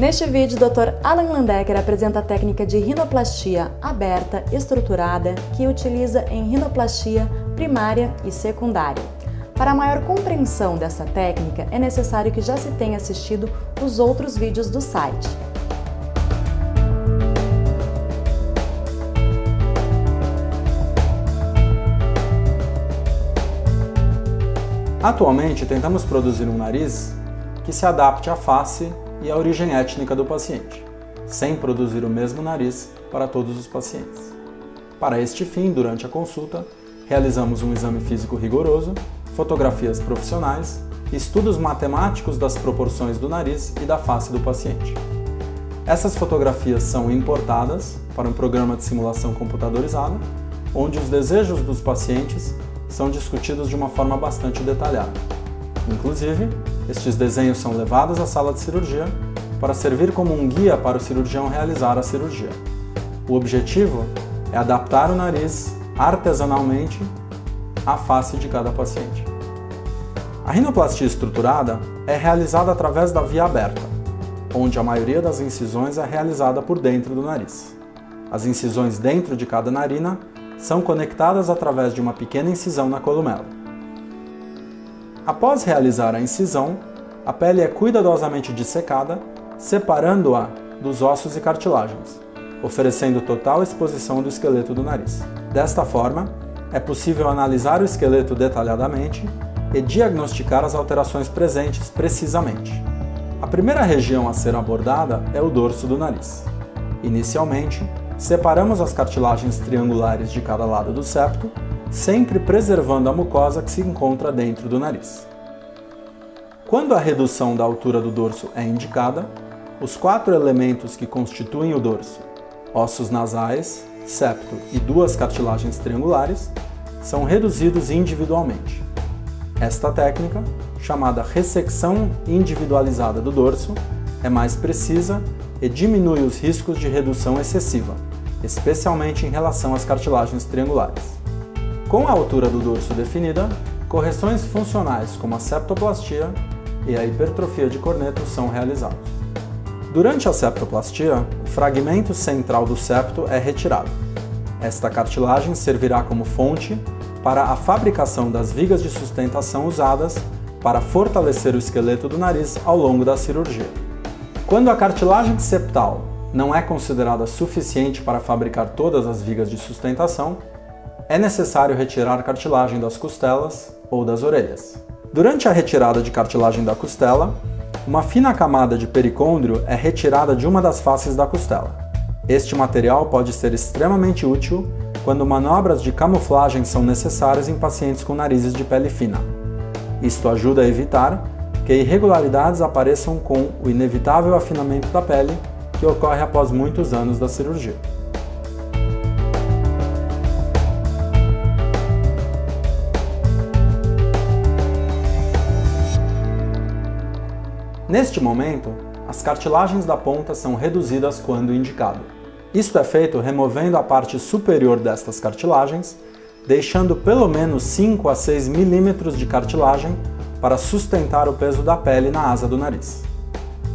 Neste vídeo, o Dr. Alan Landecker apresenta a técnica de rinoplastia aberta estruturada que utiliza em rinoplastia primária e secundária. Para maior compreensão dessa técnica, é necessário que já se tenha assistido os outros vídeos do site. Atualmente, tentamos produzir um nariz que se adapte à face e à origem étnica do paciente, sem produzir o mesmo nariz para todos os pacientes. Para este fim, durante a consulta, realizamos um exame físico rigoroso, fotografias profissionais e estudos matemáticos das proporções do nariz e da face do paciente. Essas fotografias são importadas para um programa de simulação computadorizada, onde os desejos dos pacientes são discutidos de uma forma bastante detalhada. Inclusive, estes desenhos são levados à sala de cirurgia para servir como um guia para o cirurgião realizar a cirurgia. O objetivo é adaptar o nariz artesanalmente à face de cada paciente. A rinoplastia estruturada é realizada através da via aberta, onde a maioria das incisões é realizada por dentro do nariz. As incisões dentro de cada narina são conectadas através de uma pequena incisão na columela. Após realizar a incisão, a pele é cuidadosamente dissecada, separando-a dos ossos e cartilagens, oferecendo total exposição do esqueleto do nariz. Desta forma, é possível analisar o esqueleto detalhadamente e diagnosticar as alterações presentes precisamente. A primeira região a ser abordada é o dorso do nariz. Inicialmente, separamos as cartilagens triangulares de cada lado do septo, sempre preservando a mucosa que se encontra dentro do nariz. Quando a redução da altura do dorso é indicada, os 4 elementos que constituem o dorso, ossos nasais, septo e 2 cartilagens triangulares, são reduzidos individualmente. Esta técnica, chamada ressecção individualizada do dorso, é mais precisa e diminui os riscos de redução excessiva, especialmente em relação às cartilagens triangulares. Com a altura do dorso definida, correções funcionais como a septoplastia e a hipertrofia de corneto são realizados. Durante a septoplastia, o fragmento central do septo é retirado. Esta cartilagem servirá como fonte para a fabricação das vigas de sustentação usadas para fortalecer o esqueleto do nariz ao longo da cirurgia. Quando a cartilagem septal não é considerada suficiente para fabricar todas as vigas de sustentação, é necessário retirar a cartilagem das costelas ou das orelhas. Durante a retirada de cartilagem da costela, uma fina camada de pericôndrio é retirada de uma das faces da costela. Este material pode ser extremamente útil quando manobras de camuflagem são necessárias em pacientes com narizes de pele fina. Isto ajuda a evitar que irregularidades apareçam com o inevitável afinamento da pele que ocorre após muitos anos da cirurgia. Neste momento, as cartilagens da ponta são reduzidas quando indicado. Isto é feito removendo a parte superior destas cartilagens, deixando pelo menos 5 a 6 milímetros de cartilagem para sustentar o peso da pele na asa do nariz.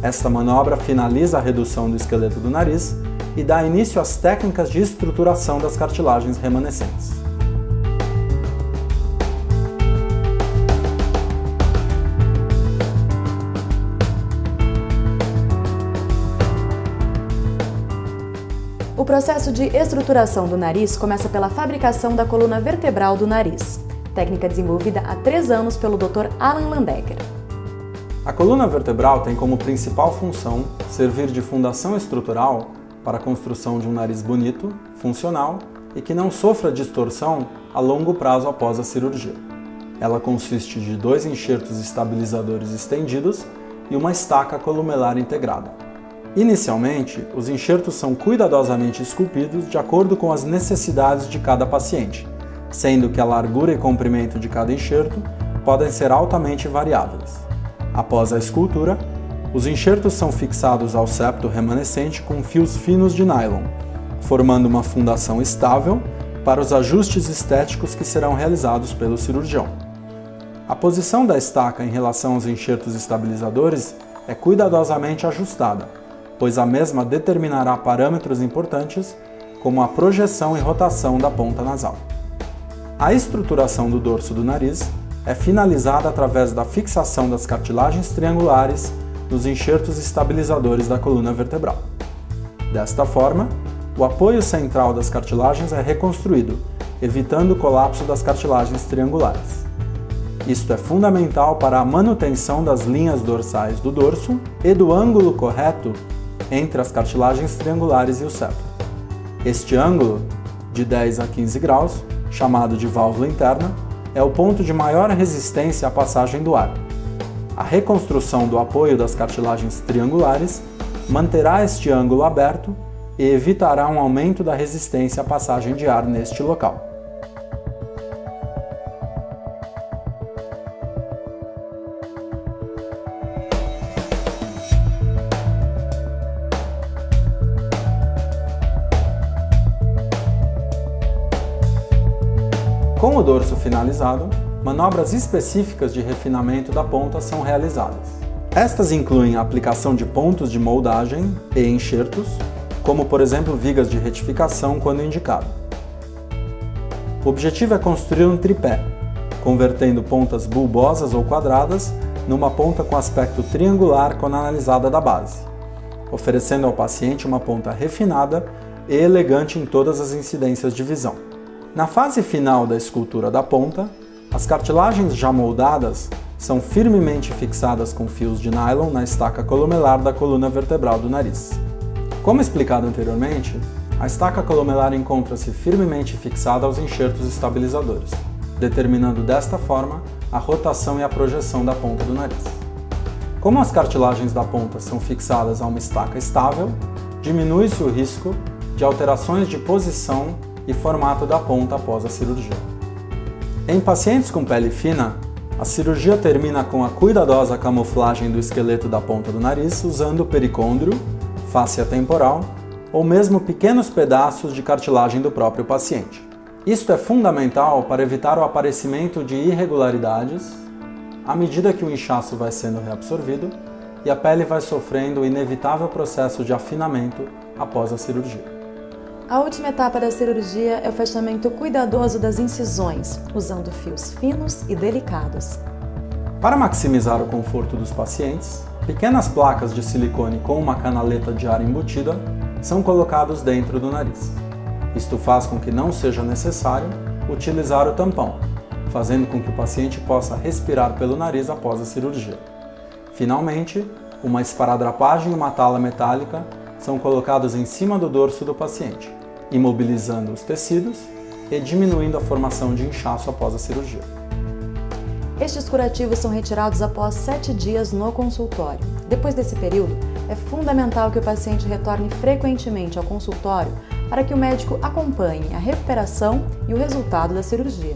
Esta manobra finaliza a redução do esqueleto do nariz e dá início às técnicas de estruturação das cartilagens remanescentes. O processo de estruturação do nariz começa pela fabricação da coluna vertebral do nariz, técnica desenvolvida há 3 anos pelo Dr. Alan Landecker. A coluna vertebral tem como principal função servir de fundação estrutural para a construção de um nariz bonito, funcional e que não sofra distorção a longo prazo após a cirurgia. Ela consiste de 2 enxertos estabilizadores estendidos e uma estaca columelar integrada. Inicialmente, os enxertos são cuidadosamente esculpidos de acordo com as necessidades de cada paciente, sendo que a largura e comprimento de cada enxerto podem ser altamente variáveis. Após a escultura, os enxertos são fixados ao septo remanescente com fios finos de nylon, formando uma fundação estável para os ajustes estéticos que serão realizados pelo cirurgião. A posição da estaca em relação aos enxertos estabilizadores é cuidadosamente ajustada, pois a mesma determinará parâmetros importantes como a projeção e rotação da ponta nasal. A estruturação do dorso do nariz é finalizada através da fixação das cartilagens triangulares nos enxertos estabilizadores da coluna vertebral. Desta forma, o apoio central das cartilagens é reconstruído, evitando o colapso das cartilagens triangulares. Isto é fundamental para a manutenção das linhas dorsais do dorso e do ângulo correto entre as cartilagens triangulares e o septo. Este ângulo, de 10 a 15 graus, chamado de válvula interna, é o ponto de maior resistência à passagem do ar. A reconstrução do apoio das cartilagens triangulares manterá este ângulo aberto e evitará um aumento da resistência à passagem de ar neste local. Com o dorso finalizado, manobras específicas de refinamento da ponta são realizadas. Estas incluem a aplicação de pontos de moldagem e enxertos, como por exemplo vigas de retificação quando indicado. O objetivo é construir um tripé, convertendo pontas bulbosas ou quadradas numa ponta com aspecto triangular quando analisada da base, oferecendo ao paciente uma ponta refinada e elegante em todas as incidências de visão. Na fase final da escultura da ponta, as cartilagens já moldadas são firmemente fixadas com fios de nylon na estaca columelar da coluna vertebral do nariz. Como explicado anteriormente, a estaca columelar encontra-se firmemente fixada aos enxertos estabilizadores, determinando desta forma a rotação e a projeção da ponta do nariz. Como as cartilagens da ponta são fixadas a uma estaca estável, diminui-se o risco de alterações de posição e formato da ponta após a cirurgia. Em pacientes com pele fina, a cirurgia termina com a cuidadosa camuflagem do esqueleto da ponta do nariz usando o pericôndrio, fáscia temporal ou mesmo pequenos pedaços de cartilagem do próprio paciente. Isto é fundamental para evitar o aparecimento de irregularidades à medida que o inchaço vai sendo reabsorvido e a pele vai sofrendo o inevitável processo de afinamento após a cirurgia. A última etapa da cirurgia é o fechamento cuidadoso das incisões, usando fios finos e delicados. Para maximizar o conforto dos pacientes, pequenas placas de silicone com uma canaleta de ar embutida são colocados dentro do nariz. Isto faz com que não seja necessário utilizar o tampão, fazendo com que o paciente possa respirar pelo nariz após a cirurgia. Finalmente, uma esparadrapagem e uma tala metálica são colocados em cima do dorso do paciente, imobilizando os tecidos e diminuindo a formação de inchaço após a cirurgia. Estes curativos são retirados após 7 dias no consultório. Depois desse período, é fundamental que o paciente retorne frequentemente ao consultório para que o médico acompanhe a recuperação e o resultado da cirurgia.